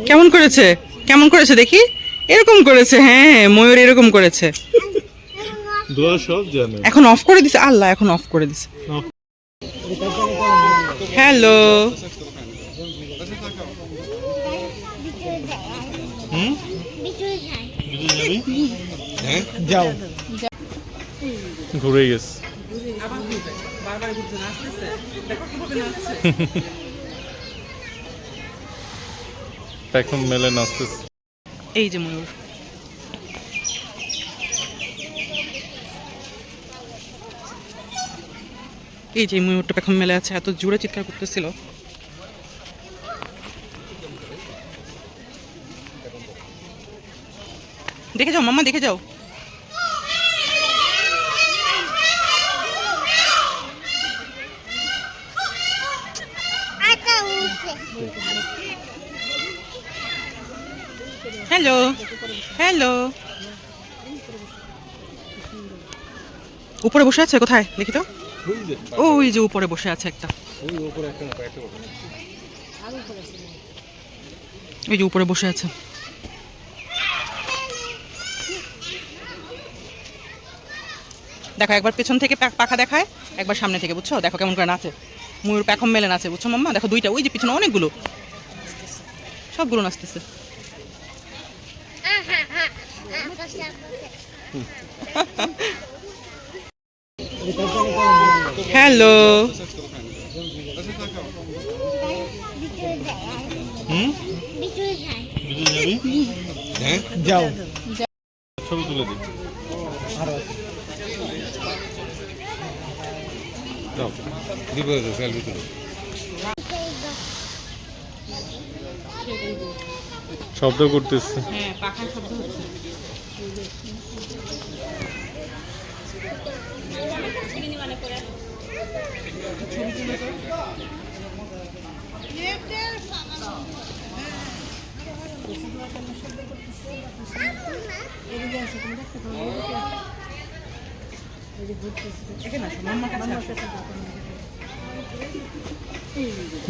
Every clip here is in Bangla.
কেমন করেছে? কেমন করেছে দেখি? এরকম করেছে, হ্যাঁ ময়ূর এরকম করেছে। দোয়া সব জানে। এখন অফ করে দিছে, আল্লাহ এখন অফ করে দিছে। হ্যালো, যাও ঘুরে গেছে। এখন মেলে নাচতেছে। এই যে ময়ূর, এই যে ময়ূরটা এখন মেলে আছে, এত জোরে চিৎকার করতেছিল। দেখে যাও মাম্মা, দেখে যাও। হ্যালো হ্যালো, উপরে বসে আছে কোথায় দেখি তো? ওই যে উপরে বসে আছে একটা, ওই যে উপরে বসে আছে। দেখো একবার পেছন থেকে পাখা দেখায়, একবার সামনে থেকে, বুঝছো? দেখো কেমন করে নাচে, ময়ূর পেখম মেলে নাচে, বুঝছো মাম্মা? দেখো দুইটা, ওই যে পিছনে অনেকগুলো, সবগুলো নাচতেছে। হ্যালো, যাও ছবি তুলে দিই। শব্দ করতেছে। হ্যাঁ পাখার শব্দ হচ্ছে।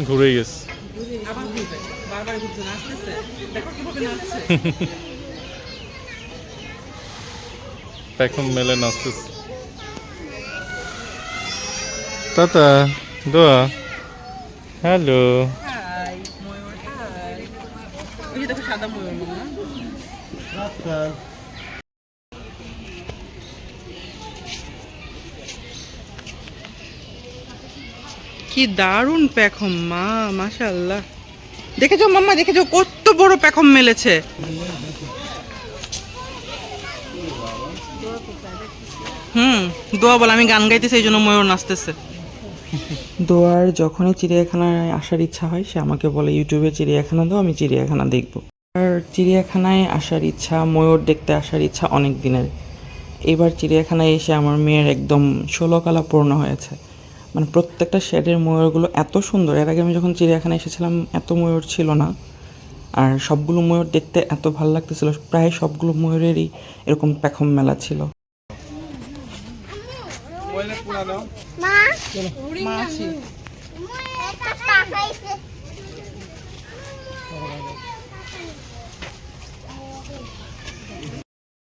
ঘুরে গেছে। এখন মেলে নাচতেছে। টাটা দোয়া। হ্যালো, দেখো সাদা ময়ূর মাম্মা। কি দারুণ পেখম মা, মাশাআল্লাহ। দেখে যাও মাম্মা, দেখে যাও কত বড় পেখম মেলেছে। দোয়া বল, আমি গান গাইতেছি এই জন্য ময়ূর নাচতেছে। দোয়ার যখনই চিড়িয়াখানায় আসার ইচ্ছা হয় সে আমাকে বলে ইউটিউবে চিড়িয়াখানা দাও, আমি চিড়িয়াখানা দেখবো। আর চিড়িয়াখানায় আসার ইচ্ছা, ময়ূর দেখতে আসার ইচ্ছা অনেক দিনের। এবার চিড়িয়াখানায় এসে আমার মেয়ের একদম 16 কলা পূর্ণ হয়েছে। মানে প্রত্যেকটা শেডের ময়ূরগুলো এত সুন্দর, এর আগে আমি যখন চিড়িয়াখানায় এসেছিলাম এত ময়ূর ছিল না। আর সবগুলো ময়ূর দেখতে এত ভালো লাগতেছিল, প্রায় সবগুলো ময়ূরেরই এরকম পেখম মেলা ছিল।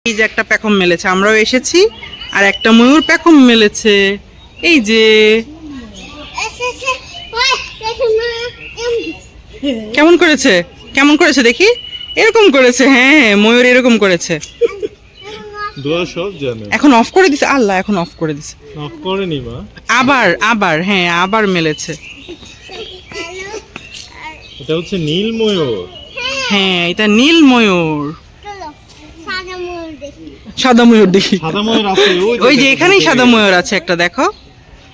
এই যে একটা পেখম মেলেছে, আমরাও এসেছি, আর একটা ময়ূর পেখম মেলেছে। এই যে কেমন করেছে? কেমন করেছে দেখি? এরকম করেছে, হ্যাঁ ময়ূর এরকম করেছে। দোয়া সব জানে। এখন অফ করে দিছে, আল্লাহ এখন অফ করে দিছে। অফ করেনি মা। আবার হ্যাঁ আবার মেলেছে। এটা হচ্ছে নীল ময়ূর। হ্যাঁ এটা নীল ময়ূর। সাদা ময়ূর দেখি। সাদা ময়ূর আছে ওই যে এখানেই সাদা ময়ূর আছে একটা, দেখো।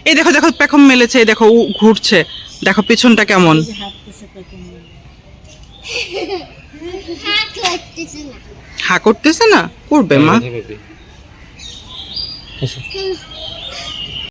এই দেখো দেখো পেখম মেলেছে, এই দেখো ঘুরছে, দেখো পিছনটা কেমন। হা করতেছে না, করবে মা।